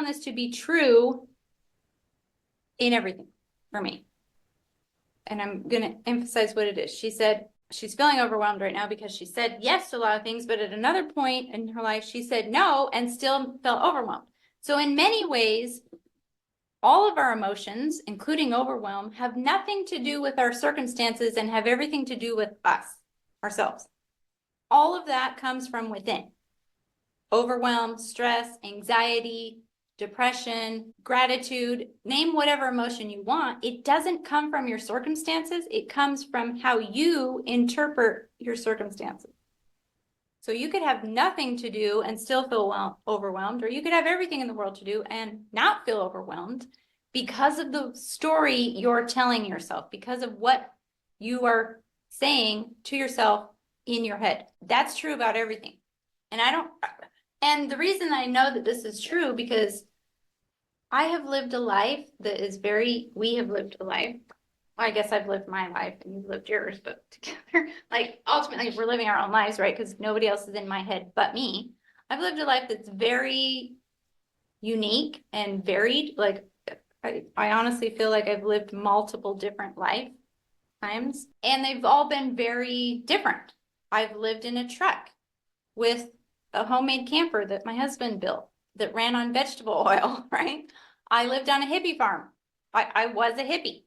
found this to be true in everything for me. And I'm going to emphasize what it is. She said she's feeling overwhelmed right now because she said yes to a lot of things, but at another point in her life, she said no and still felt overwhelmed. So in many ways, all of our emotions, including overwhelm, have nothing to do with our circumstances and have everything to do with us, ourselves. All of that comes from within. Overwhelm, stress, anxiety, depression, gratitude, name whatever emotion you want. It doesn't come from your circumstances. It comes from how you interpret your circumstances. So you could have nothing to do and still feel overwhelmed, or you could have everything in the world to do and not feel overwhelmed because of the story you're telling yourself, because of what you are saying to yourself in your head. That's true about everything. And the reason I know that this is true, because I have lived a life that is we have lived a life. Well, I guess I've lived my life and you've lived yours, but together, like ultimately we're living our own lives, right? Because nobody else is in my head but me. I've lived a life that's very unique and varied. Like I honestly feel like I've lived multiple different lifetimes, and they've all been very different. I've lived in a truck with a homemade camper that my husband built that ran on vegetable oil, right? I lived on a hippie farm. I was a hippie.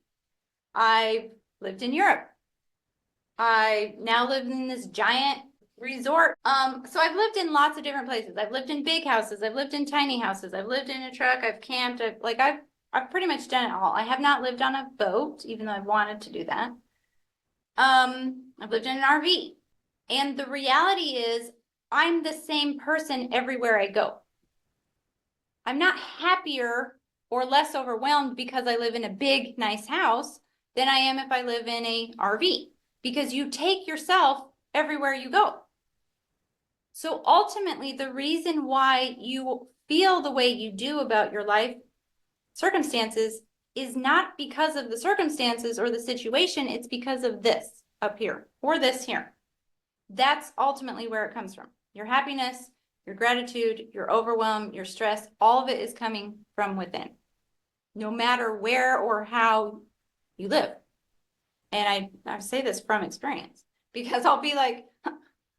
I lived in Europe. I now live in this giant resort. So I've lived in lots of different places. I've lived in big houses. I've lived in tiny houses. I've lived in a truck. I've camped. I've pretty much done it all. I have not lived on a boat, even though I've wanted to do that. I've lived in an RV. And the reality is I'm the same person everywhere I go. I'm not happier or less overwhelmed because I live in a big, nice house than I am if I live in a RV, because you take yourself everywhere you go. So ultimately, the reason why you feel the way you do about your life circumstances is not because of the circumstances or the situation. It's because of this up here or this here. That's ultimately where it comes from. Your happiness, your gratitude, your overwhelm, your stress, all of it is coming from within, no matter where or how you live. And I say this from experience, because I'll be like,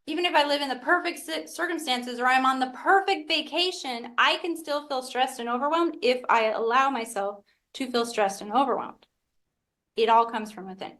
even if I live in the perfect circumstances or I'm on the perfect vacation, I can still feel stressed and overwhelmed if I allow myself to feel stressed and overwhelmed. It all comes from within.